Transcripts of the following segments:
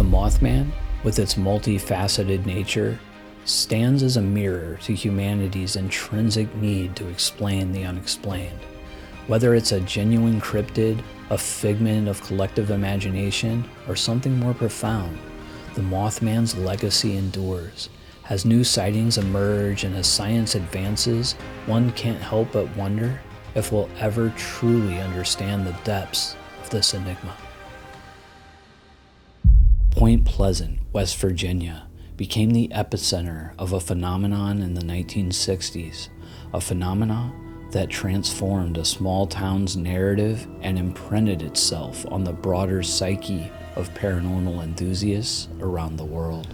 Mothman, with its multifaceted nature, stands as a mirror to humanity's intrinsic need to explain the unexplained. Whether it's a genuine cryptid, a figment of collective imagination, or something more profound, the Mothman's legacy endures. As new sightings emerge and as science advances, one can't help but wonder if we'll ever truly understand the depths of this enigma. Point Pleasant, West Virginia, became the epicenter of a phenomenon in the 1960s, a phenomenon that transformed a small town's narrative and imprinted itself on the broader psyche of paranormal enthusiasts around the world.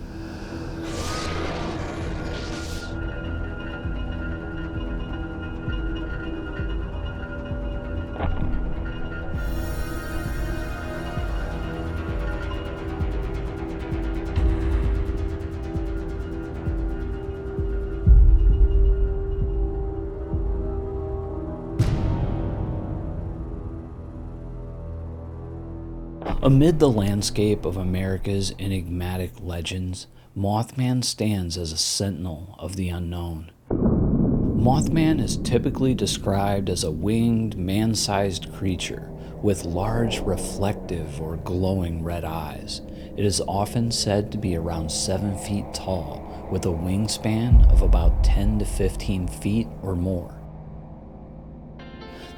Amid the landscape of America's enigmatic legends, Mothman stands as a sentinel of the unknown. Mothman is typically described as a winged, man-sized creature with large reflective or glowing red eyes. It is often said to be around 7 feet tall, with a wingspan of about 10 to 15 feet or more.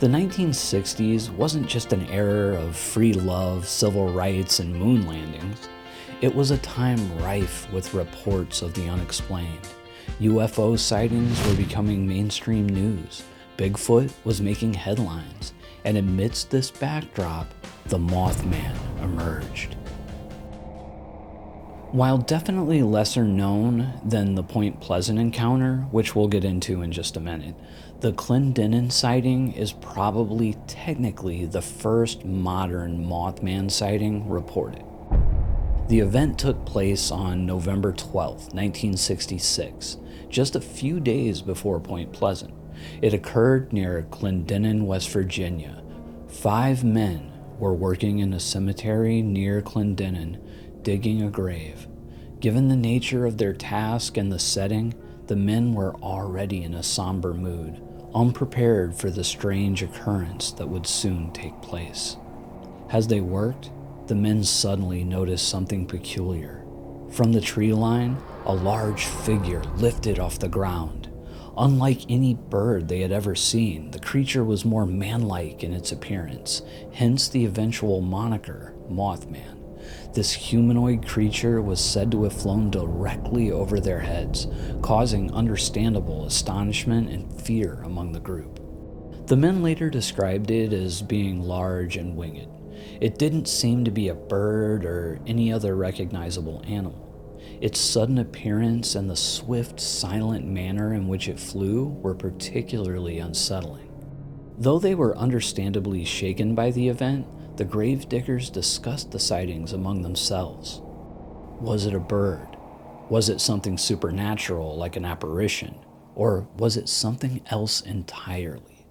The 1960s wasn't just an era of free love, civil rights, and moon landings. It was a time rife with reports of the unexplained. UFO sightings were becoming mainstream news. Bigfoot was making headlines. And amidst this backdrop, the Mothman emerged. While definitely lesser known than the Point Pleasant encounter, which we'll get into in just a minute, the Clendenin sighting is probably technically the first modern Mothman sighting reported. The event took place on November 12, 1966, just a few days before Point Pleasant. It occurred near Clendenin, West Virginia. 5 men were working in a cemetery near Clendenin, digging a grave. Given the nature of their task and the setting, the men were already in a somber mood, unprepared for the strange occurrence that would soon take place. As they worked, the men suddenly noticed something peculiar. From the tree line, a large figure lifted off the ground. Unlike any bird they had ever seen, the creature was more man-like in its appearance, hence the eventual moniker, Mothman. This humanoid creature was said to have flown directly over their heads, causing understandable astonishment and fear among the group. The men later described it as being large and winged. It didn't seem to be a bird or any other recognizable animal. Its sudden appearance and the swift, silent manner in which it flew were particularly unsettling. Though they were understandably shaken by the event, the gravediggers discussed the sightings among themselves. Was it a bird? Was it something supernatural like an apparition? Or was it something else entirely?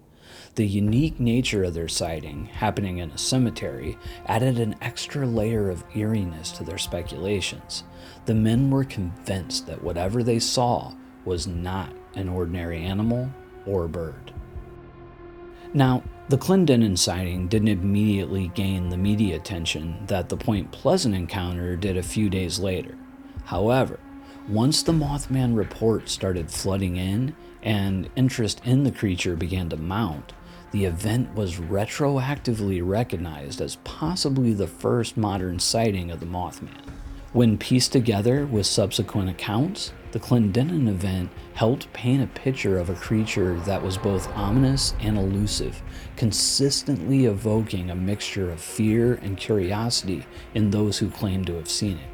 The unique nature of their sighting, happening in a cemetery, added an extra layer of eeriness to their speculations. The men were convinced that whatever they saw was not an ordinary animal or bird. Now, the Clendenin sighting didn't immediately gain the media attention that the Point Pleasant encounter did a few days later. However, once the Mothman report started flooding in and interest in the creature began to mount, the event was retroactively recognized as possibly the first modern sighting of the Mothman. When pieced together with subsequent accounts, the Clendenin event helped paint a picture of a creature that was both ominous and elusive, consistently evoking a mixture of fear and curiosity in those who claimed to have seen it.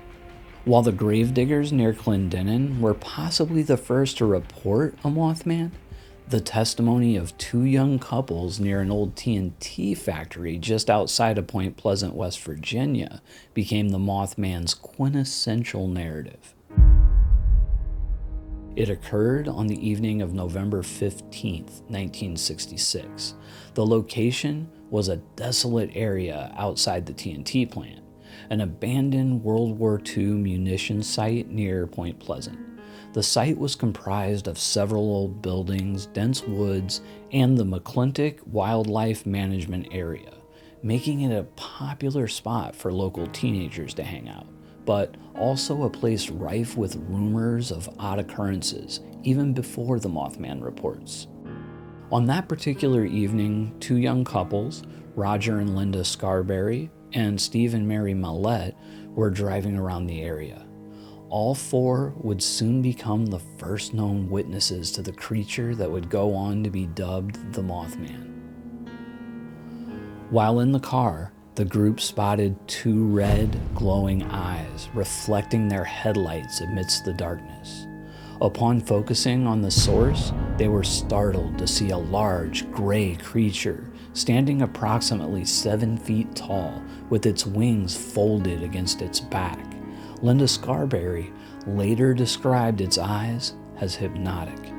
While the gravediggers near Clendenin were possibly the first to report a Mothman, the testimony of 2 young couples near an old TNT factory just outside of Point Pleasant, West Virginia, became the Mothman's quintessential narrative. It occurred on the evening of November 15, 1966. The location was a desolate area outside the TNT plant. an abandoned World War II munitions site near Point Pleasant. The site was comprised of several old buildings, dense woods, and the McClintock Wildlife Management Area, making it a popular spot for local teenagers to hang out, but also a place rife with rumors of odd occurrences, even before the Mothman reports. On that particular evening, two young couples, Roger and Linda Scarberry and Steve and Mary Mallette, were driving around the area. All four would soon become the first known witnesses to the creature that would go on to be dubbed the Mothman. While in the car, the group spotted two red, glowing eyes reflecting their headlights amidst the darkness. Upon focusing on the source, they were startled to see a large, gray creature standing approximately 7 feet tall with its wings folded against its back. Linda Scarberry later described its eyes as hypnotic.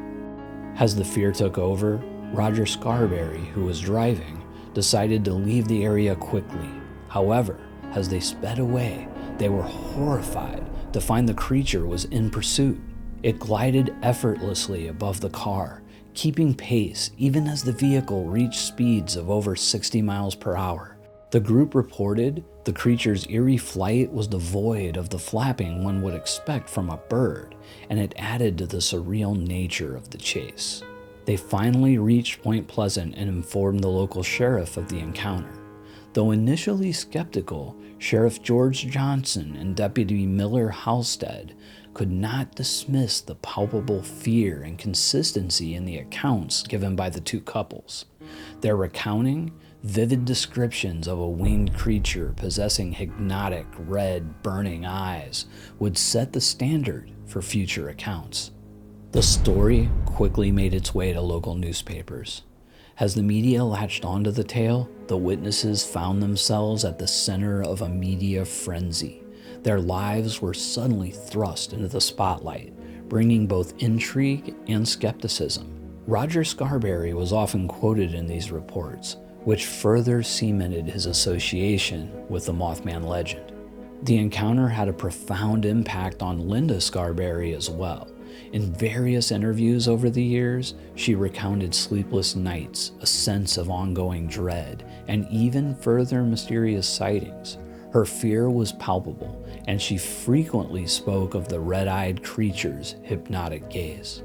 As the fear took over, Roger Scarberry, who was driving, decided to leave the area quickly. However, as they sped away, they were horrified to find the creature was in pursuit. It glided effortlessly above the car, keeping pace even as the vehicle reached speeds of over 60 miles per hour. The group reported the creature's eerie flight was devoid of the flapping one would expect from a bird, and it added to the surreal nature of the chase. They finally reached Point Pleasant and informed the local sheriff of the encounter. Though initially skeptical, Sheriff George Johnson and Deputy Miller Halstead could not dismiss the palpable fear and consistency in the accounts given by the two couples. Their recounting vivid descriptions of a winged creature possessing hypnotic, red, burning eyes would set the standard for future accounts. The story quickly made its way to local newspapers. As the media latched onto the tale, the witnesses found themselves at the center of a media frenzy. Their lives were suddenly thrust into the spotlight, bringing both intrigue and skepticism. Roger Scarberry was often quoted in these reports, which further cemented his association with the Mothman legend. The encounter had a profound impact on Linda Scarberry as well. In various interviews over the years, she recounted sleepless nights, a sense of ongoing dread, and even further mysterious sightings. Her fear was palpable, and she frequently spoke of the red-eyed creature's hypnotic gaze.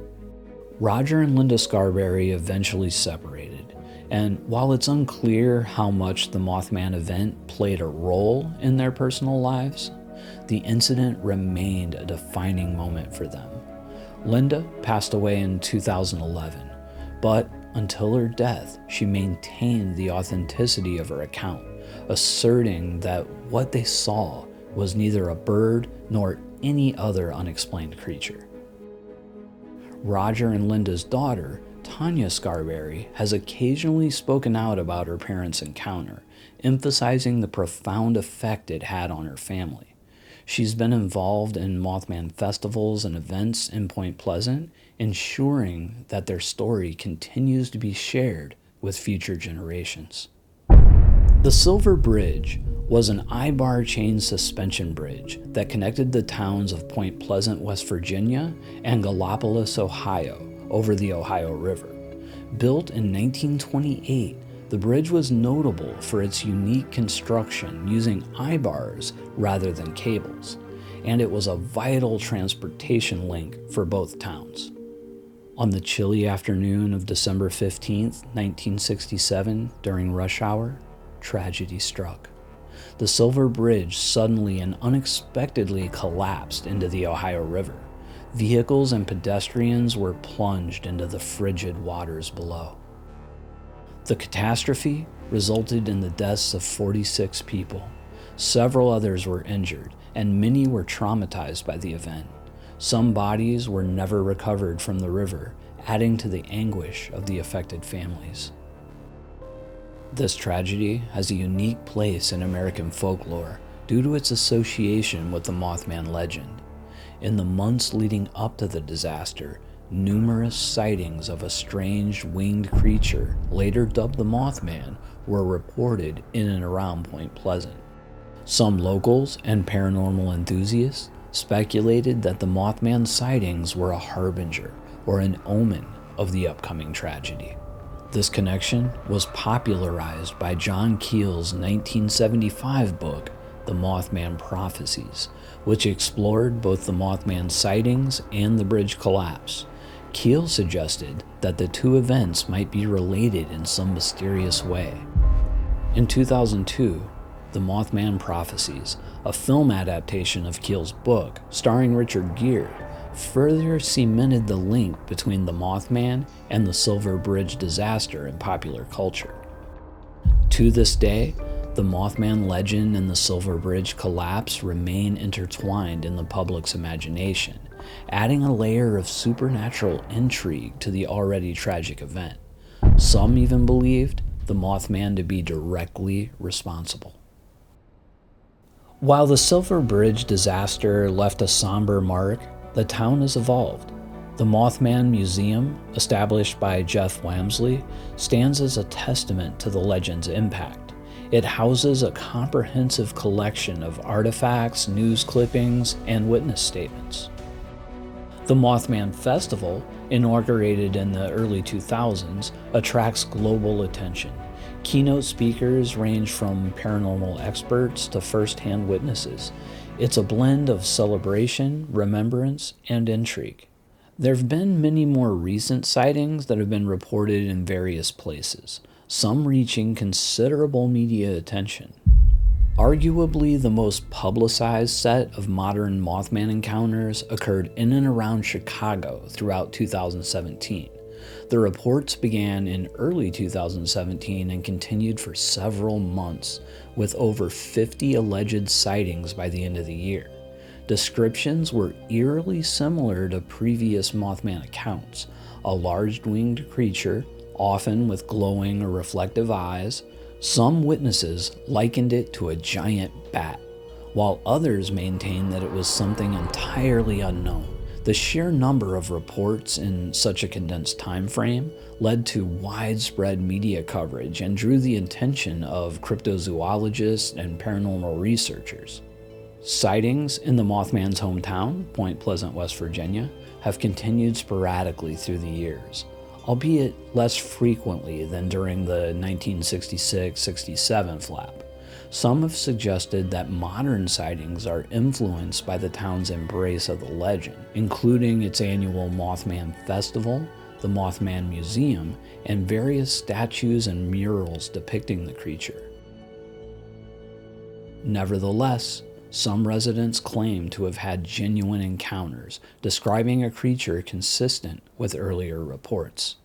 Roger and Linda Scarberry eventually separated, and while it's unclear how much the Mothman event played a role in their personal lives, the incident remained a defining moment for them. Linda passed away in 2011, but until her death, she maintained the authenticity of her account, asserting that what they saw was neither a bird nor any other unexplained creature. Roger and Linda's daughter, Tanya Scarberry, has occasionally spoken out about her parents' encounter, emphasizing the profound effect it had on her family. She's been involved in Mothman festivals and events in Point Pleasant, ensuring that their story continues to be shared with future generations. The Silver Bridge was an I-bar chain suspension bridge that connected the towns of Point Pleasant, West Virginia, and Gallipolis, Ohio, over the Ohio River. Built in 1928, the bridge was notable for its unique construction using I-bars rather than cables, and it was a vital transportation link for both towns. On the chilly afternoon of December 15, 1967, during rush hour, tragedy struck. The Silver Bridge suddenly and unexpectedly collapsed into the Ohio River. Vehicles and pedestrians were plunged into the frigid waters below. The catastrophe resulted in the deaths of 46 people. Several others were injured, and many were traumatized by the event. Some bodies were never recovered from the river, adding to the anguish of the affected families. This tragedy has a unique place in American folklore due to its association with the Mothman legend. In the months leading up to the disaster, numerous sightings of a strange winged creature, later dubbed the Mothman, were reported in and around Point Pleasant. Some locals and paranormal enthusiasts speculated that the Mothman sightings were a harbinger or an omen of the upcoming tragedy. This connection was popularized by John Keel's 1975 book, The Mothman Prophecies, which explored both the Mothman sightings and the bridge collapse. Keel suggested that the two events might be related in some mysterious way. In 2002, The Mothman Prophecies, a film adaptation of Keel's book starring Richard Gere, further cemented the link between the Mothman and the Silver Bridge disaster in popular culture. To this day, the Mothman legend and the Silver Bridge collapse remain intertwined in the public's imagination, adding a layer of supernatural intrigue to the already tragic event. Some even believed the Mothman to be directly responsible. While the Silver Bridge disaster left a somber mark, the town has evolved. The Mothman Museum, established by Jeff Wamsley, stands as a testament to the legend's impact. It houses a comprehensive collection of artifacts, news clippings, and witness statements. The Mothman Festival, inaugurated in the early 2000s, attracts global attention. Keynote speakers range from paranormal experts to first-hand witnesses. It's a blend of celebration, remembrance, and intrigue. There have been many more recent sightings that have been reported in various places, some reaching considerable media attention. Arguably the most publicized set of modern Mothman encounters occurred in and around Chicago throughout 2017. The reports began in early 2017 and continued for several months, with over 50 alleged sightings by the end of the year. Descriptions were eerily similar to previous Mothman accounts: a large winged creature, often with glowing or reflective eyes. Some witnesses likened it to a giant bat, while others maintained that it was something entirely unknown. The sheer number of reports in such a condensed time frame led to widespread media coverage and drew the attention of cryptozoologists and paranormal researchers. Sightings in the Mothman's hometown, Point Pleasant, West Virginia, have continued sporadically through the years, albeit less frequently than during the 1966-67 flap. Some have suggested that modern sightings are influenced by the town's embrace of the legend, including its annual Mothman Festival, the Mothman Museum, and various statues and murals depicting the creature. Nevertheless, some residents claim to have had genuine encounters, describing a creature consistent with earlier reports.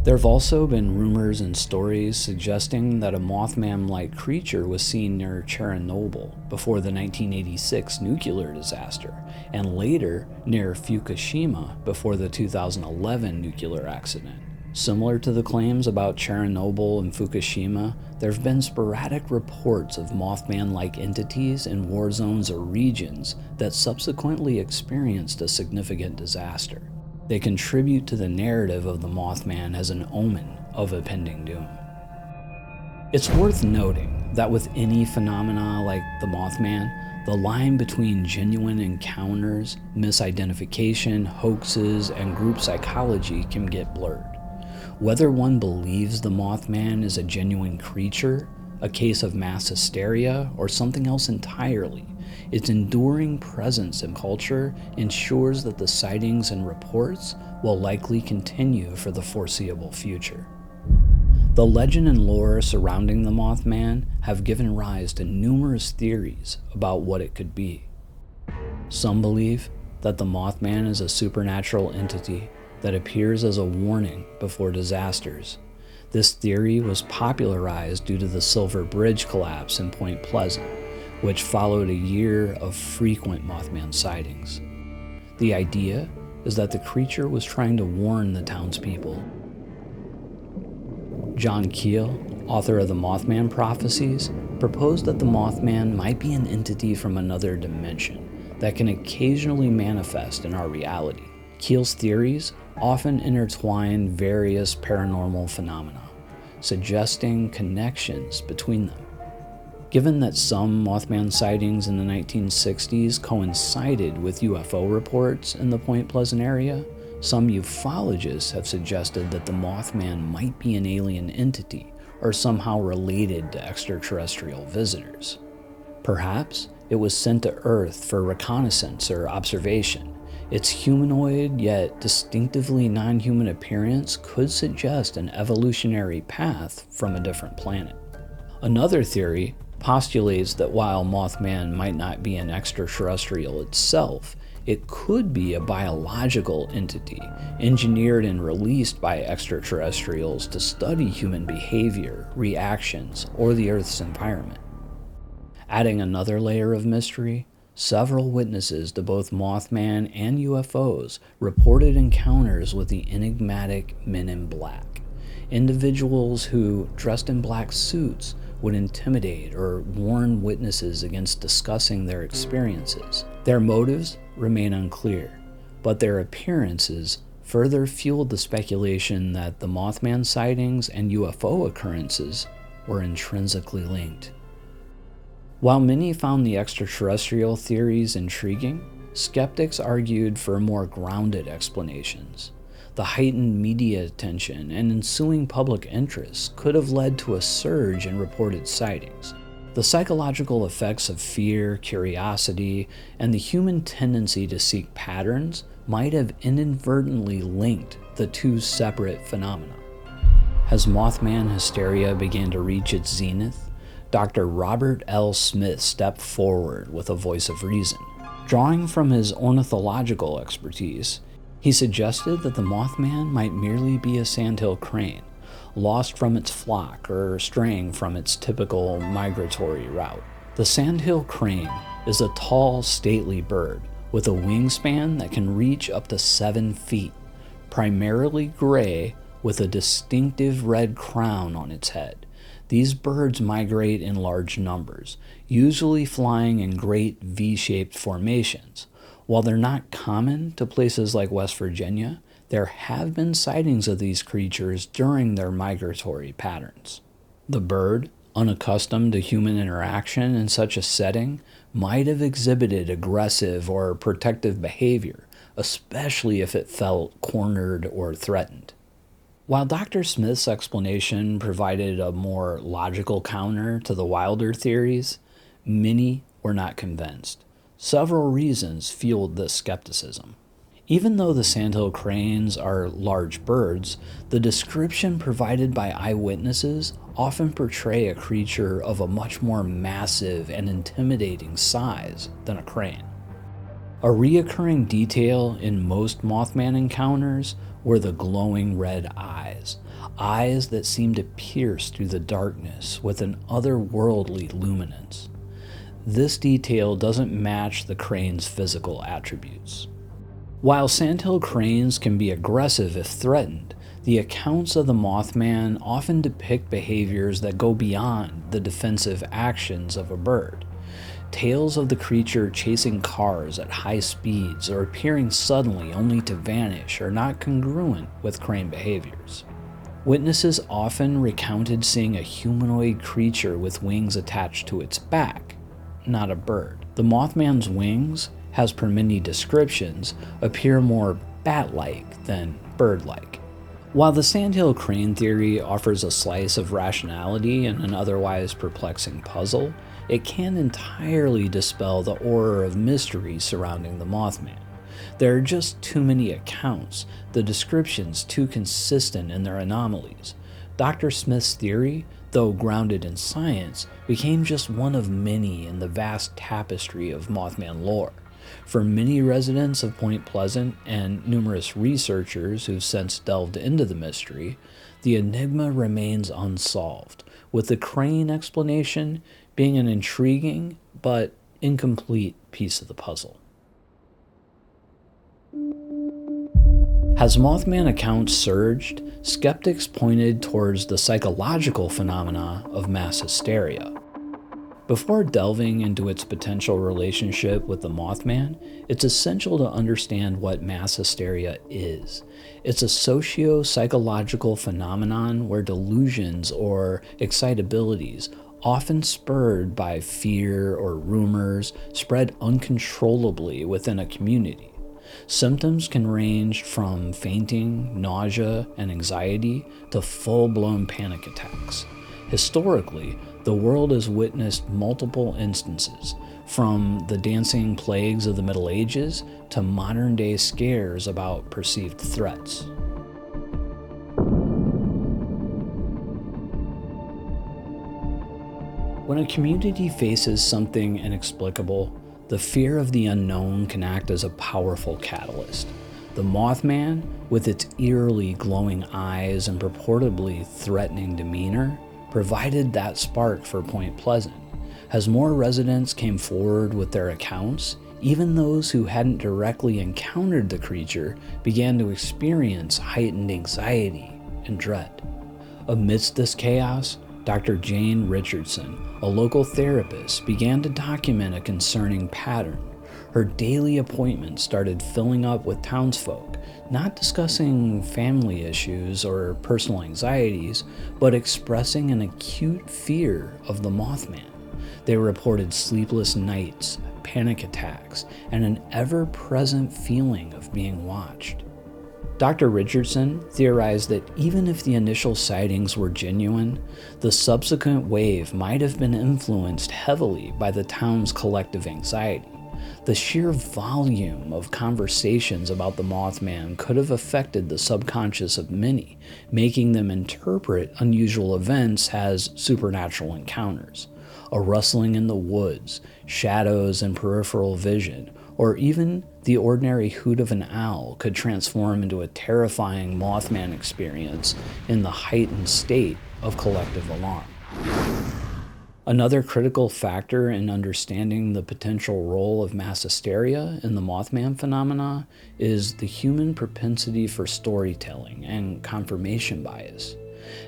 There have also been rumors and stories suggesting that a Mothman-like creature was seen near Chernobyl before the 1986 nuclear disaster, and later near Fukushima before the 2011 nuclear accident. Similar to the claims about Chernobyl and Fukushima, there have been sporadic reports of Mothman-like entities in war zones or regions that subsequently experienced a significant disaster. They contribute to the narrative of the Mothman as an omen of impending doom. It's worth noting that with any phenomena like the Mothman, the line between genuine encounters, misidentification, hoaxes, and group psychology can get blurred. Whether one believes the Mothman is a genuine creature, a case of mass hysteria, or something else entirely, its enduring presence in culture ensures that the sightings and reports will likely continue for the foreseeable future. The legend and lore surrounding the Mothman have given rise to numerous theories about what it could be. Some believe that the Mothman is a supernatural entity that appears as a warning before disasters. This theory was popularized due to the Silver Bridge collapse in Point Pleasant, which followed a year of frequent Mothman sightings. The idea is that the creature was trying to warn the townspeople. John Keel, author of the Mothman Prophecies, proposed that the Mothman might be an entity from another dimension that can occasionally manifest in our reality. Keel's theories often intertwine various paranormal phenomena, suggesting connections between them. Given that some Mothman sightings in the 1960s coincided with UFO reports in the Point Pleasant area, some ufologists have suggested that the Mothman might be an alien entity or somehow related to extraterrestrial visitors. Perhaps it was sent to Earth for reconnaissance or observation. Its humanoid yet distinctively non-human appearance could suggest an evolutionary path from a different planet. Another theory postulates that while Mothman might not be an extraterrestrial itself, it could be a biological entity engineered and released by extraterrestrials to study human behavior, reactions, or the Earth's environment. Adding another layer of mystery, several witnesses to both Mothman and UFOs reported encounters with the enigmatic men in black, individuals who, dressed in black suits, would intimidate or warn witnesses against discussing their experiences. Their motives remain unclear, but their appearances further fueled the speculation that the Mothman sightings and UFO occurrences were intrinsically linked. While many found the extraterrestrial theories intriguing, skeptics argued for more grounded explanations. The heightened media attention and ensuing public interest could have led to a surge in reported sightings. The psychological effects of fear, curiosity, and the human tendency to seek patterns might have inadvertently linked the two separate phenomena. As Mothman hysteria began to reach its zenith, Dr. Robert L. Smith stepped forward with a voice of reason. Drawing from his ornithological expertise, he suggested that the Mothman might merely be a sandhill crane, lost from its flock or straying from its typical migratory route. The sandhill crane is a tall, stately bird with a wingspan that can reach up to 7 feet, primarily gray with a distinctive red crown on its head. These birds migrate in large numbers, usually flying in great V-shaped formations. While they're not common to places like West Virginia, there have been sightings of these creatures during their migratory patterns. The bird, unaccustomed to human interaction in such a setting, might have exhibited aggressive or protective behavior, especially if it felt cornered or threatened. While Dr. Smith's explanation provided a more logical counter to the wilder theories, many were not convinced. Several reasons fueled this skepticism. Even though the sandhill cranes are large birds, the description provided by eyewitnesses often portray a creature of a much more massive and intimidating size than a crane. A reoccurring detail in most Mothman encounters were the glowing red eyes that seemed to pierce through the darkness with an otherworldly luminance. This detail doesn't match the crane's physical attributes. While sandhill cranes can be aggressive if threatened, the accounts of the Mothman often depict behaviors that go beyond the defensive actions of a bird. Tales of the creature chasing cars at high speeds or appearing suddenly only to vanish are not congruent with crane behaviors. Witnesses often recounted seeing a humanoid creature with wings attached to its back, not a bird. The Mothman's wings, as per many descriptions, appear more bat-like than bird-like. While the sandhill crane theory offers a slice of rationality in an otherwise perplexing puzzle, it can't entirely dispel the aura of mystery surrounding the Mothman. There are just too many accounts, the descriptions too consistent in their anomalies. Dr. Smith's theory, though grounded in science, became just one of many in the vast tapestry of Mothman lore. For many residents of Point Pleasant and numerous researchers who've since delved into the mystery, the enigma remains unsolved, with the crane explanation being an intriguing but incomplete piece of the puzzle. As Mothman accounts surged, skeptics pointed towards the psychological phenomena of mass hysteria. Before delving into its potential relationship with the Mothman, it's essential to understand what mass hysteria is. It's a socio-psychological phenomenon where delusions or excitabilities often spurred by fear or rumors, spread uncontrollably within a community. Symptoms can range from fainting, nausea, and anxiety to full-blown panic attacks. Historically, the world has witnessed multiple instances, from the dancing plagues of the Middle Ages to modern-day scares about perceived threats. When a community faces something inexplicable, the fear of the unknown can act as a powerful catalyst. The Mothman, with its eerily glowing eyes and purportedly threatening demeanor, provided that spark for Point Pleasant. As more residents came forward with their accounts, even those who hadn't directly encountered the creature began to experience heightened anxiety and dread. Amidst this chaos, Dr. Jane Richardson, a local therapist, began to document a concerning pattern. Her daily appointments started filling up with townsfolk, not discussing family issues or personal anxieties, but expressing an acute fear of the Mothman. They reported sleepless nights, panic attacks, and an ever-present feeling of being watched. Dr. Richardson theorized that even if the initial sightings were genuine, the subsequent wave might have been influenced heavily by the town's collective anxiety. The sheer volume of conversations about the Mothman could have affected the subconscious of many, making them interpret unusual events as supernatural encounters. A rustling in the woods, shadows in peripheral vision, or even the ordinary hoot of an owl could transform into a terrifying Mothman experience in the heightened state of collective alarm. Another critical factor in understanding the potential role of mass hysteria in the Mothman phenomena is the human propensity for storytelling and confirmation bias.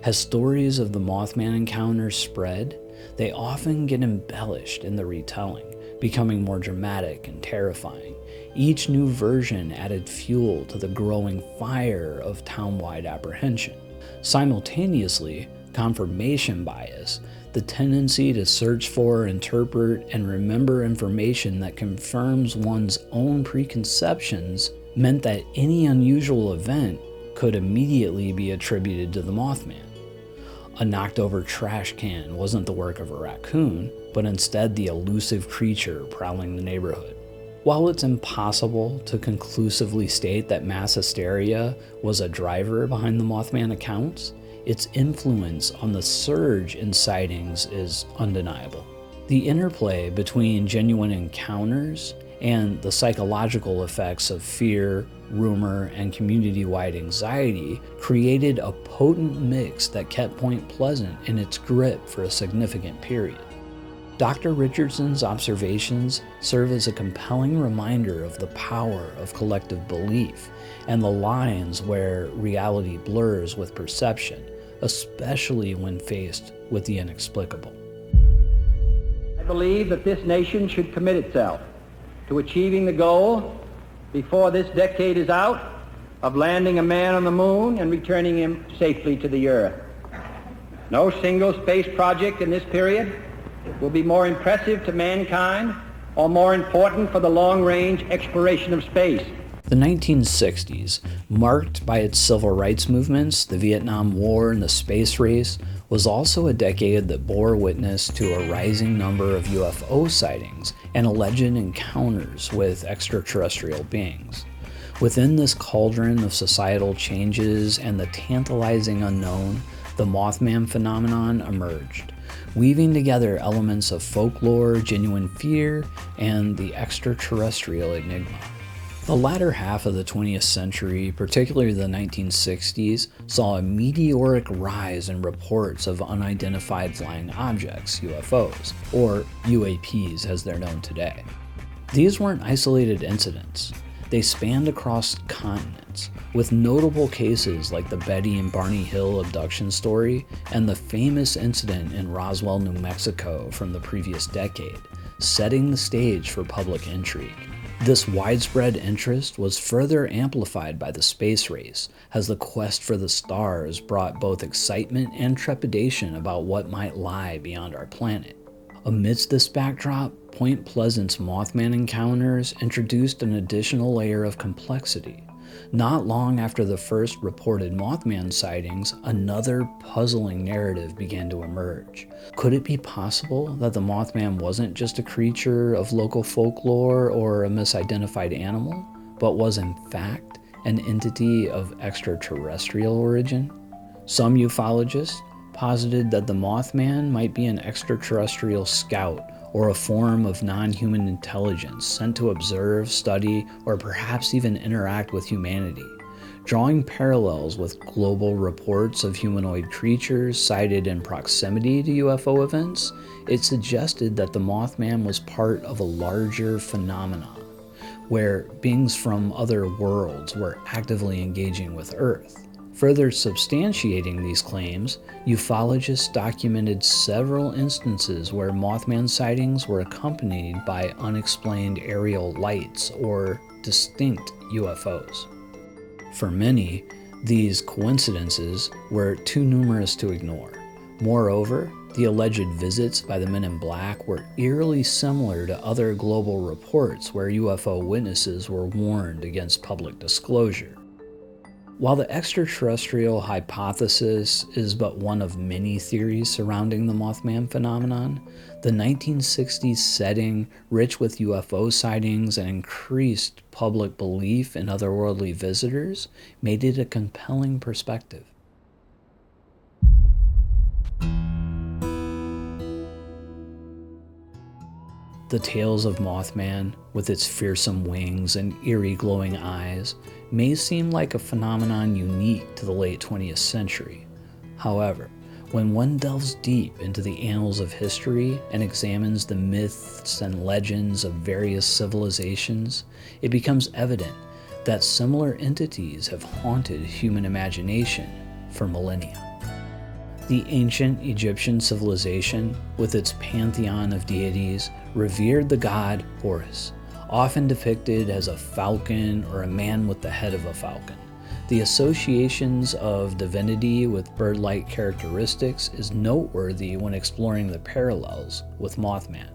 As stories of the Mothman encounters spread, they often get embellished in the retelling, becoming more dramatic and terrifying. Each new version added fuel to the growing fire of town-wide apprehension. Simultaneously, confirmation bias, the tendency to search for, interpret, and remember information that confirms one's own preconceptions, meant that any unusual event could immediately be attributed to the Mothman. A knocked-over trash can wasn't the work of a raccoon, but instead the elusive creature prowling the neighborhood. While it's impossible to conclusively state that mass hysteria was a driver behind the Mothman accounts, its influence on the surge in sightings is undeniable. The interplay between genuine encounters and the psychological effects of fear, rumor, and community-wide anxiety created a potent mix that kept Point Pleasant in its grip for a significant period. Dr. Richardson's observations serve as a compelling reminder of the power of collective belief and the lines where reality blurs with perception, especially when faced with the inexplicable. I believe that this nation should commit itself to achieving the goal, before this decade is out, of landing a man on the moon and returning him safely to the earth. No single space project in this period will be more impressive to mankind or more important for the long-range exploration of space. The 1960s, marked by its civil rights movements, the Vietnam War, and the space race, was also a decade that bore witness to a rising number of UFO sightings and alleged encounters with extraterrestrial beings. Within this cauldron of societal changes and the tantalizing unknown, the Mothman phenomenon emerged, weaving together elements of folklore, genuine fear, and the extraterrestrial enigma. The latter half of the 20th century, particularly the 1960s, saw a meteoric rise in reports of unidentified flying objects, UFOs, or UAPs as they're known today. These weren't isolated incidents. They spanned across continents, with notable cases like the Betty and Barney Hill abduction story and the famous incident in Roswell, New Mexico from the previous decade, setting the stage for public intrigue. This widespread interest was further amplified by the space race, as the quest for the stars brought both excitement and trepidation about what might lie beyond our planet. Amidst this backdrop, Point Pleasant's Mothman encounters introduced an additional layer of complexity. Not long after the first reported Mothman sightings, another puzzling narrative began to emerge. Could it be possible that the Mothman wasn't just a creature of local folklore or a misidentified animal, but was in fact an entity of extraterrestrial origin? Some ufologists posited that the Mothman might be an extraterrestrial scout or a form of non-human intelligence sent to observe, study, or perhaps even interact with humanity. Drawing parallels with global reports of humanoid creatures sighted in proximity to UFO events, it suggested that the Mothman was part of a larger phenomenon, where beings from other worlds were actively engaging with Earth. Further substantiating these claims, ufologists documented several instances where Mothman sightings were accompanied by unexplained aerial lights or distinct UFOs. For many, these coincidences were too numerous to ignore. Moreover, the alleged visits by the Men in Black were eerily similar to other global reports where UFO witnesses were warned against public disclosure. While the extraterrestrial hypothesis is but one of many theories surrounding the Mothman phenomenon, the 1960s setting, rich with UFO sightings and increased public belief in otherworldly visitors, made it a compelling perspective. The tales of Mothman, with its fearsome wings and eerie glowing eyes, may seem like a phenomenon unique to the late 20th century. However, when one delves deep into the annals of history and examines the myths and legends of various civilizations, it becomes evident that similar entities have haunted human imagination for millennia. The ancient Egyptian civilization, with its pantheon of deities, revered the god Horus, often depicted as a falcon or a man with the head of a falcon. The associations of divinity with bird-like characteristics is noteworthy when exploring the parallels with Mothman.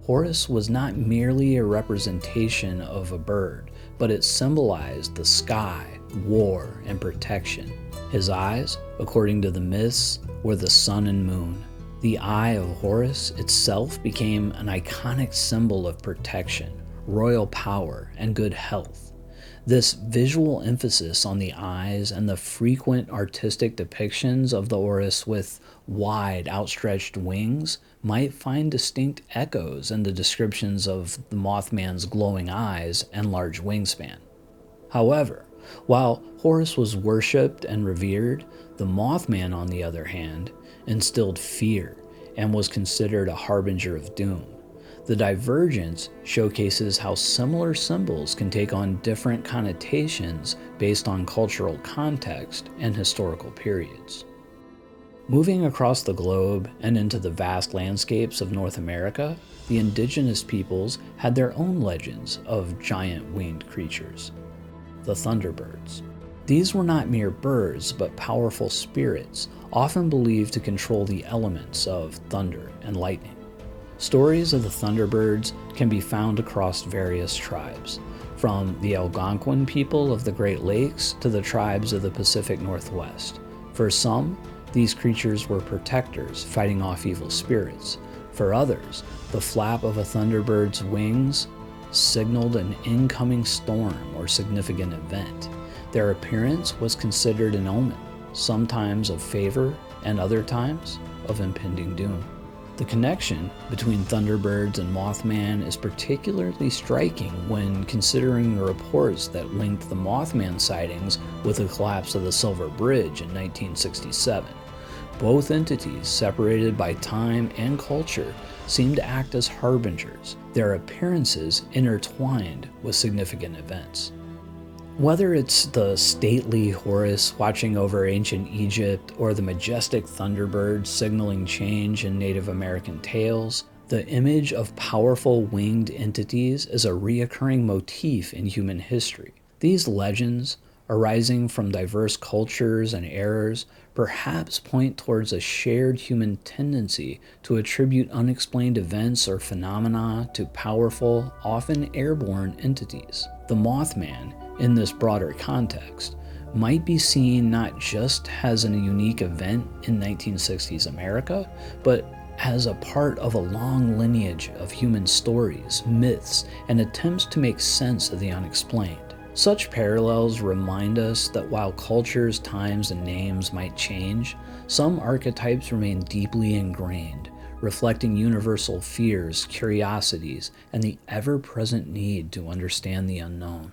Horus was not merely a representation of a bird, but it symbolized the sky, war, and protection. His eyes, according to the myths, were the sun and moon. The eye of Horus itself became an iconic symbol of protection, royal power, and good health. This visual emphasis on the eyes and the frequent artistic depictions of the Horus with wide, outstretched wings might find distinct echoes in the descriptions of the Mothman's glowing eyes and large wingspan. However, while Horus was worshipped and revered, the Mothman, on the other hand, instilled fear and was considered a harbinger of doom. The divergence showcases how similar symbols can take on different connotations based on cultural context and historical periods. Moving across the globe and into the vast landscapes of North America, the indigenous peoples had their own legends of giant winged creatures, the Thunderbirds. These were not mere birds, but powerful spirits, often believed to control the elements of thunder and lightning. Stories of the Thunderbirds can be found across various tribes, from the Algonquin people of the Great Lakes to the tribes of the Pacific Northwest. For some, these creatures were protectors, fighting off evil spirits. For others, the flap of a Thunderbird's wings signaled an incoming storm or significant event. Their appearance was considered an omen, sometimes of favor and other times of impending doom. The connection between Thunderbirds and Mothman is particularly striking when considering the reports that linked the Mothman sightings with the collapse of the Silver Bridge in 1967. Both entities, separated by time and culture, seem to act as harbingers, their appearances intertwined with significant events. Whether it's the stately Horus watching over ancient Egypt or the majestic Thunderbird signaling change in Native American tales, The image of powerful winged entities is a reoccurring motif in human history. These legends, arising from diverse cultures and eras, perhaps point towards a shared human tendency to attribute unexplained events or phenomena to powerful, often airborne entities. The Mothman, in this broader context, might be seen not just as a unique event in 1960s America, but as a part of a long lineage of human stories, myths, and attempts to make sense of the unexplained. Such parallels remind us that while cultures, times, and names might change, some archetypes remain deeply ingrained, reflecting universal fears, curiosities, and the ever-present need to understand the unknown.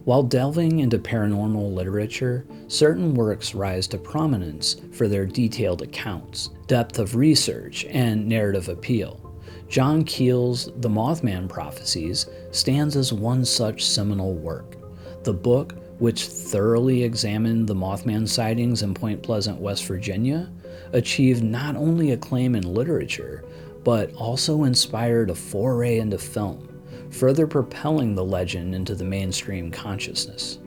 While delving into paranormal literature, certain works rise to prominence for their detailed accounts, depth of research, and narrative appeal. John Keel's The Mothman Prophecies stands as one such seminal work. The book, which thoroughly examined the Mothman sightings in Point Pleasant, West Virginia, achieved not only acclaim in literature, but also inspired a foray into film, further propelling the legend into the mainstream consciousness.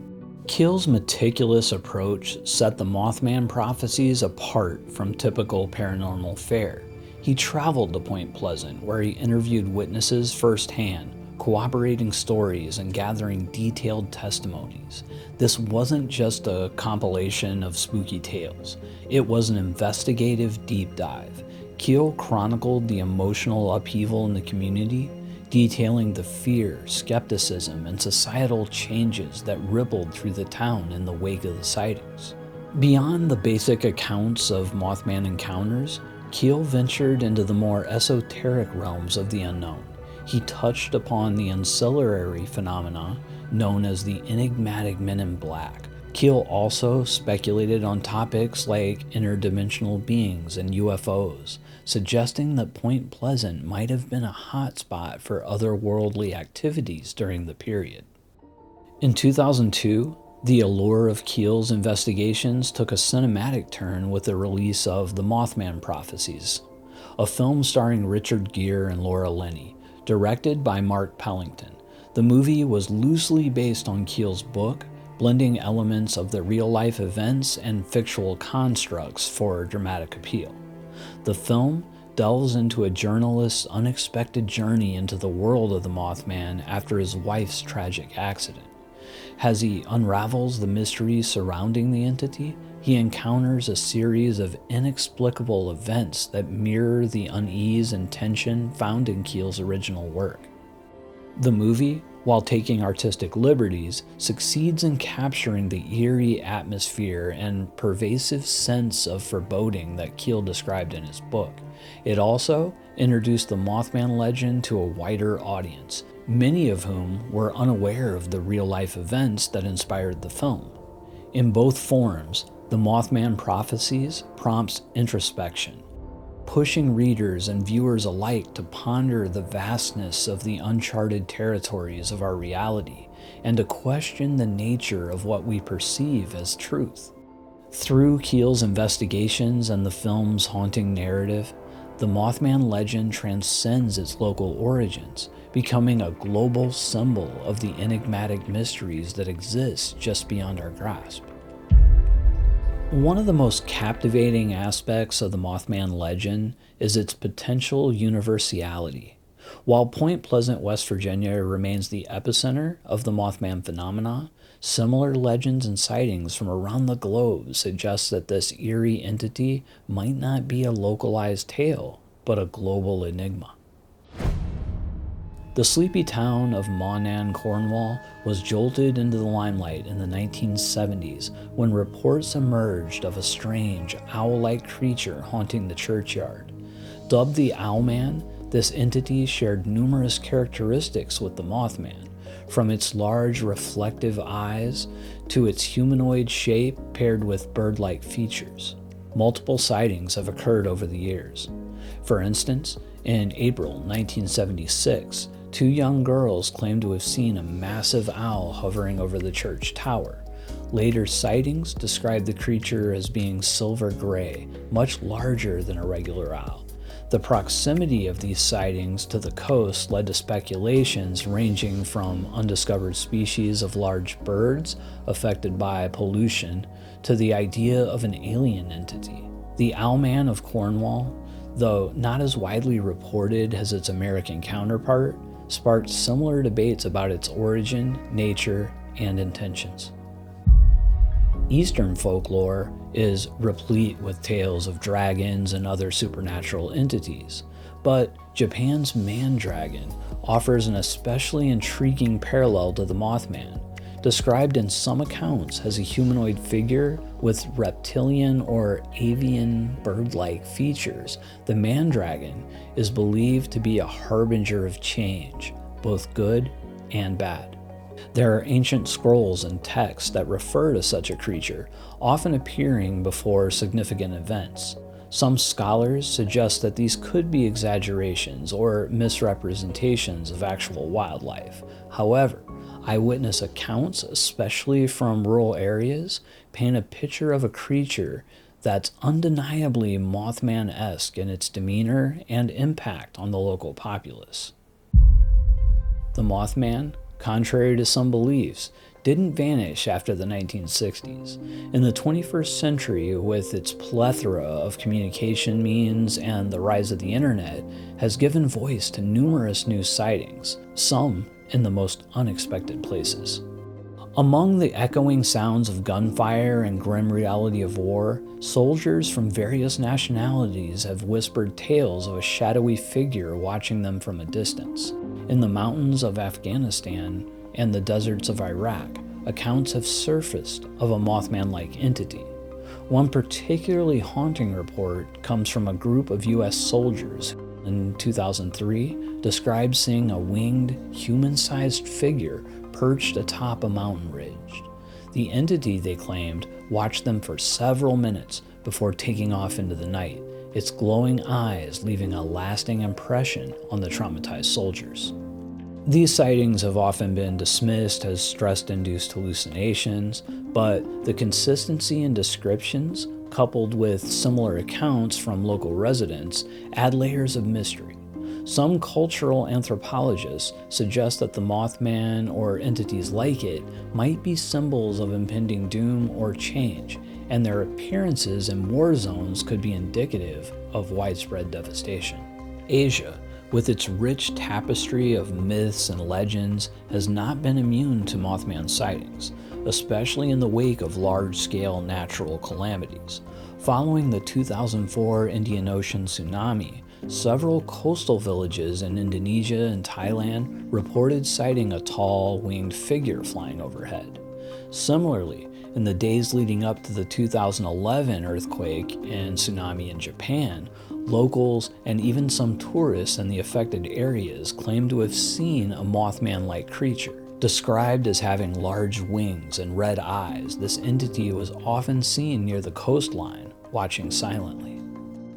Keel's meticulous approach set the Mothman Prophecies apart from typical paranormal fare. He traveled to Point Pleasant, where he interviewed witnesses firsthand, corroborating stories and gathering detailed testimonies. This wasn't just a compilation of spooky tales. It was an investigative deep dive. Keel chronicled the emotional upheaval in the community, detailing the fear, skepticism, and societal changes that rippled through the town in the wake of the sightings. Beyond the basic accounts of Mothman encounters, Keel ventured into the more esoteric realms of the unknown. He touched upon the ancillary phenomena known as the enigmatic men in black. Keel also speculated on topics like interdimensional beings and UFOs, suggesting that Point Pleasant might have been a hotspot for otherworldly activities during the period. In 2002, the allure of Keel's investigations took a cinematic turn with the release of The Mothman Prophecies, a film starring Richard Gere and Laura Linney, directed by Mark Pellington. The movie was loosely based on Keel's book, blending elements of the real-life events and fictional constructs for dramatic appeal. The film delves into a journalist's unexpected journey into the world of the Mothman after his wife's tragic accident. As he unravels the mysteries surrounding the entity, he encounters a series of inexplicable events that mirror the unease and tension found in Keel's original work. The movie, while taking artistic liberties, succeeds in capturing the eerie atmosphere and pervasive sense of foreboding that Keel described in his book. It also introduced the Mothman legend to a wider audience, many of whom were unaware of the real-life events that inspired the film. In both forms, the Mothman Prophecies prompts introspection, pushing readers and viewers alike to ponder the vastness of the uncharted territories of our reality and to question the nature of what we perceive as truth. Through Keel's investigations and the film's haunting narrative, the Mothman legend transcends its local origins, becoming a global symbol of the enigmatic mysteries that exist just beyond our grasp. One of the most captivating aspects of the Mothman legend is its potential universality. While Point Pleasant, West Virginia remains the epicenter of the Mothman phenomena, similar legends and sightings from around the globe suggest that this eerie entity might not be a localized tale, but a global enigma. The sleepy town of Monan, Cornwall, was jolted into the limelight in the 1970s when reports emerged of a strange, owl-like creature haunting the churchyard. Dubbed the Owlman, this entity shared numerous characteristics with the Mothman, from its large reflective eyes to its humanoid shape paired with bird-like features. Multiple sightings have occurred over the years. For instance, in April 1976, 2 young girls claimed to have seen a massive owl hovering over the church tower. Later sightings described the creature as being silver gray, much larger than a regular owl. The proximity of these sightings to the coast led to speculations ranging from undiscovered species of large birds affected by pollution to the idea of an alien entity. The Owlman of Cornwall, though not as widely reported as its American counterpart, sparked similar debates about its origin, nature, and intentions. Eastern folklore is replete with tales of dragons and other supernatural entities, but Japan's man-dragon offers an especially intriguing parallel to the Mothman. Described in some accounts as a humanoid figure with reptilian or avian bird-like features, the man-dragon is believed to be a harbinger of change, both good and bad. There are ancient scrolls and texts that refer to such a creature, often appearing before significant events. Some scholars suggest that these could be exaggerations or misrepresentations of actual wildlife. However, eyewitness accounts, especially from rural areas, paint a picture of a creature that's undeniably Mothman-esque in its demeanor and impact on the local populace. The Mothman, contrary to some beliefs, didn't vanish after the 1960s. In the 21st century, with its plethora of communication means and the rise of the internet, has given voice to numerous new sightings, some in the most unexpected places. Among the echoing sounds of gunfire and grim reality of war, soldiers from various nationalities have whispered tales of a shadowy figure watching them from a distance. In the mountains of Afghanistan and the deserts of Iraq, accounts have surfaced of a Mothman-like entity. One particularly haunting report comes from a group of U.S. soldiers who, in 2003, described seeing a winged, human-sized figure perched atop a mountain ridge. The entity, they claimed, watched them for several minutes before taking off into the night, its glowing eyes leaving a lasting impression on the traumatized soldiers. These sightings have often been dismissed as stress-induced hallucinations, but the consistency in descriptions, coupled with similar accounts from local residents, add layers of mystery. Some cultural anthropologists suggest that the Mothman or entities like it might be symbols of impending doom or change, and their appearances in war zones could be indicative of widespread devastation. Asia, with its rich tapestry of myths and legends, has not been immune to Mothman sightings, especially in the wake of large-scale natural calamities. Following the 2004 Indian Ocean tsunami, several coastal villages in Indonesia and Thailand reported sighting a tall, winged figure flying overhead. Similarly, in the days leading up to the 2011 earthquake and tsunami in Japan, locals and even some tourists in the affected areas claimed to have seen a Mothman-like creature. Described as having large wings and red eyes, this entity was often seen near the coastline, watching silently.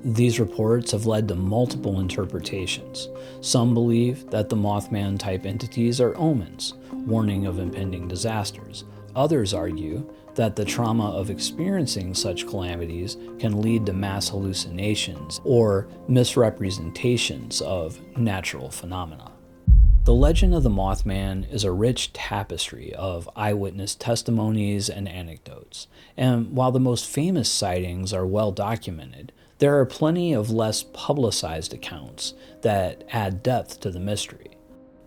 These reports have led to multiple interpretations. Some believe that the Mothman-type entities are omens, warning of impending disasters. Others argue that the trauma of experiencing such calamities can lead to mass hallucinations or misrepresentations of natural phenomena. The legend of the Mothman is a rich tapestry of eyewitness testimonies and anecdotes, and while the most famous sightings are well documented, there are plenty of less publicized accounts that add depth to the mystery.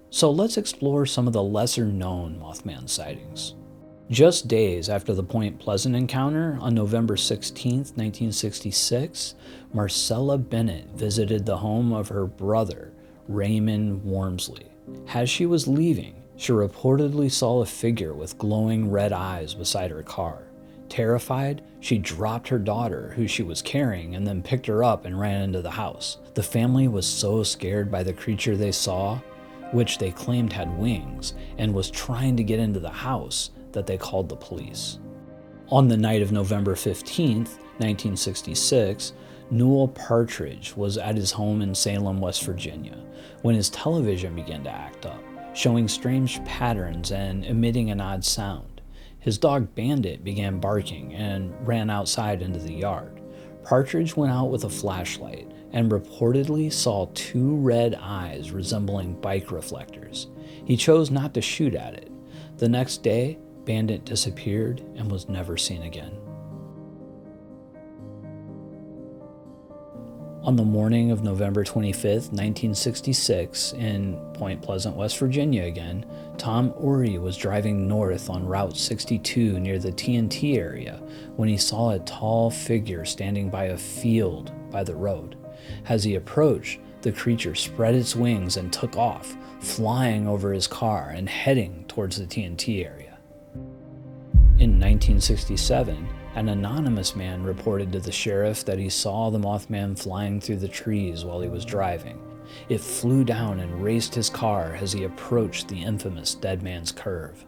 So let's explore some of the lesser-known Mothman sightings. Just days after the Point Pleasant encounter on November 16, 1966, Marcella Bennett visited the home of her brother, Raymond Wormsley. As she was leaving, she reportedly saw a figure with glowing red eyes beside her car. Terrified, she dropped her daughter, who she was carrying, and then picked her up and ran into the house. The family was so scared by the creature they saw, which they claimed had wings, and was trying to get into the house, that they called the police. On the night of November 15, 1966, Newell Partridge was at his home in Salem, West Virginia, when his television began to act up, showing strange patterns and emitting an odd sound. His dog Bandit began barking and ran outside into the yard. Partridge went out with a flashlight and reportedly saw two red eyes resembling bike reflectors. He chose not to shoot at it. The next day, Bandit disappeared and was never seen again. On the morning of November 25, 1966, in Point Pleasant, West Virginia again, Tom Uri was driving north on Route 62 near the TNT area when he saw a tall figure standing by a field by the road. As he approached, the creature spread its wings and took off, flying over his car and heading towards the TNT area. In 1967, an anonymous man reported to the sheriff that he saw the Mothman flying through the trees while he was driving. It flew down and raced his car as he approached the infamous Dead Man's Curve.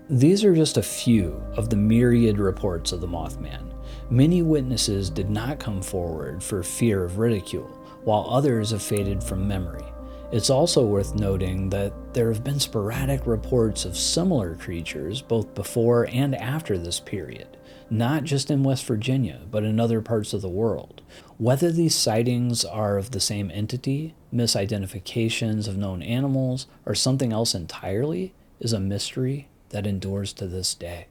These are just a few of the myriad reports of the Mothman. Many witnesses did not come forward for fear of ridicule, while others have faded from memory. It's also worth noting that there have been sporadic reports of similar creatures both before and after this period, not just in West Virginia, but in other parts of the world. Whether these sightings are of the same entity, misidentifications of known animals, or something else entirely is a mystery that endures to this day.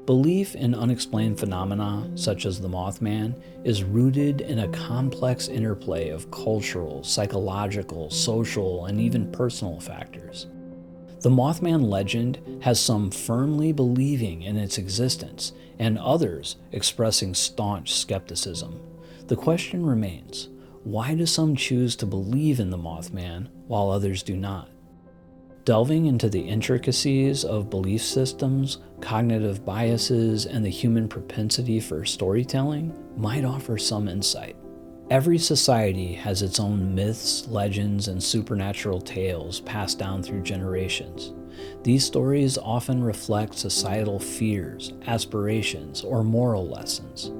Belief in unexplained phenomena, such as the Mothman, is rooted in a complex interplay of cultural, psychological, social, and even personal factors. The Mothman legend has some firmly believing in its existence, and others expressing staunch skepticism. The question remains, why do some choose to believe in the Mothman while others do not? Delving into the intricacies of belief systems, cognitive biases, and the human propensity for storytelling might offer some insight. Every society has its own myths, legends, and supernatural tales passed down through generations. These stories often reflect societal fears, aspirations, or moral lessons.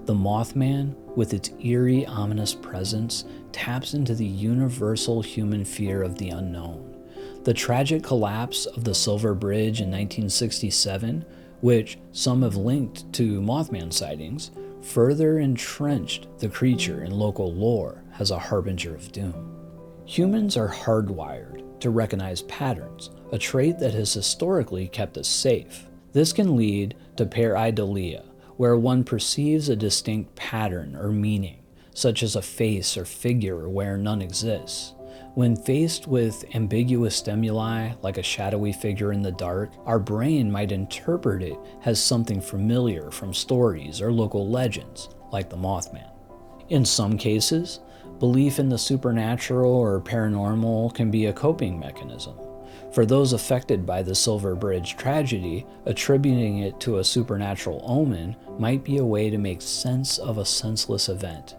The Mothman, with its eerie, ominous presence, taps into the universal human fear of the unknown. The tragic collapse of the Silver Bridge in 1967, which some have linked to Mothman sightings, further entrenched the creature in local lore as a harbinger of doom. Humans are hardwired to recognize patterns, a trait that has historically kept us safe. This can lead to pareidolia, where one perceives a distinct pattern or meaning, such as a face or figure where none exists. When faced with ambiguous stimuli, like a shadowy figure in the dark, our brain might interpret it as something familiar from stories or local legends, like the Mothman. In some cases, belief in the supernatural or paranormal can be a coping mechanism. For those affected by the Silver Bridge tragedy, attributing it to a supernatural omen might be a way to make sense of a senseless event.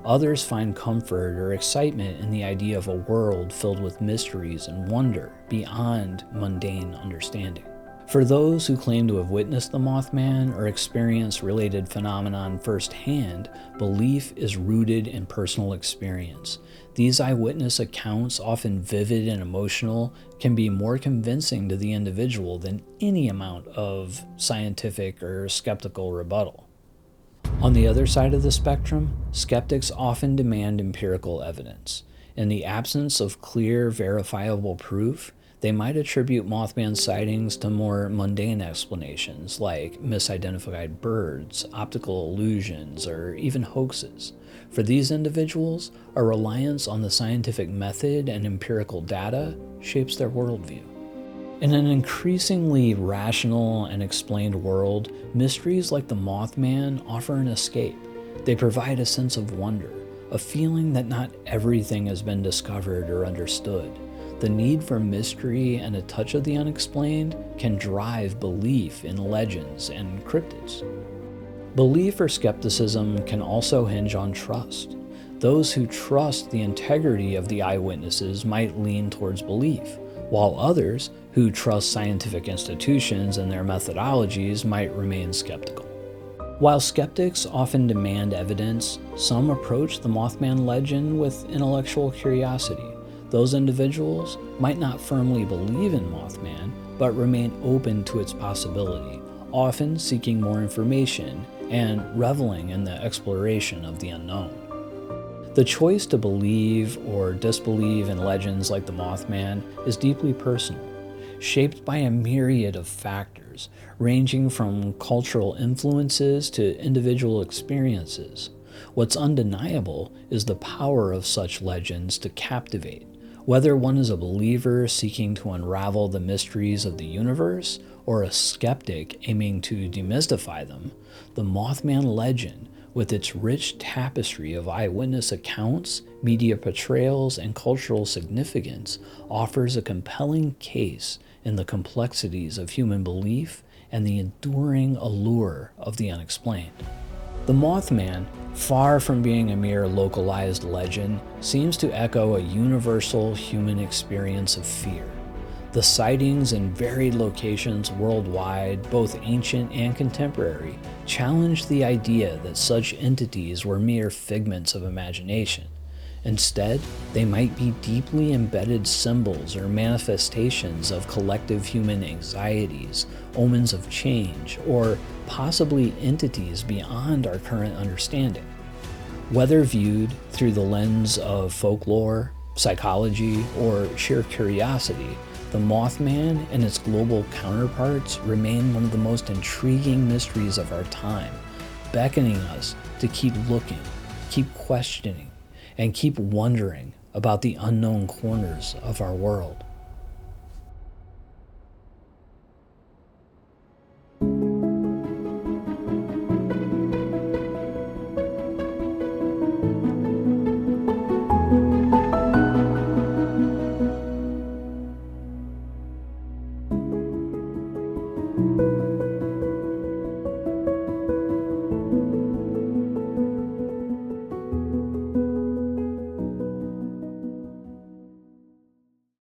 Others find comfort or excitement in the idea of a world filled with mysteries and wonder beyond mundane understanding. For those who claim to have witnessed the Mothman or experienced related phenomenon firsthand, belief is rooted in personal experience. These eyewitness accounts, often vivid and emotional, can be more convincing to the individual than any amount of scientific or skeptical rebuttal. On the other side of the spectrum, skeptics often demand empirical evidence. In the absence of clear, verifiable proof, they might attribute Mothman sightings to more mundane explanations like misidentified birds, optical illusions, or even hoaxes. For these individuals, a reliance on the scientific method and empirical data shapes their worldview. In an increasingly rational and explained world, mysteries like the Mothman offer an escape. They provide a sense of wonder, a feeling that not everything has been discovered or understood. The need for mystery and a touch of the unexplained can drive belief in legends and cryptids. Belief or skepticism can also hinge on trust. Those who trust the integrity of the eyewitnesses might lean towards belief, while others who trust scientific institutions and their methodologies might remain skeptical. While skeptics often demand evidence, some approach the Mothman legend with intellectual curiosity. Those individuals might not firmly believe in Mothman, but remain open to its possibility, often seeking more information and reveling in the exploration of the unknown. The choice to believe or disbelieve in legends like the Mothman is deeply personal, shaped by a myriad of factors, ranging from cultural influences to individual experiences. What's undeniable is the power of such legends to captivate, whether one is a believer seeking to unravel the mysteries of the universe or a skeptic aiming to demystify them. The Mothman legend, with its rich tapestry of eyewitness accounts, media portrayals, and cultural significance, offers a compelling case in the complexities of human belief and the enduring allure of the unexplained. The Mothman, far from being a mere localized legend, seems to echo a universal human experience of fear. The sightings in varied locations worldwide, both ancient and contemporary, challenge the idea that such entities were mere figments of imagination. Instead, they might be deeply embedded symbols or manifestations of collective human anxieties, omens of change, or possibly entities beyond our current understanding. Whether viewed through the lens of folklore, psychology, or sheer curiosity, the Mothman and its global counterparts remain one of the most intriguing mysteries of our time, beckoning us to keep looking, keep questioning, and keep wondering about the unknown corners of our world.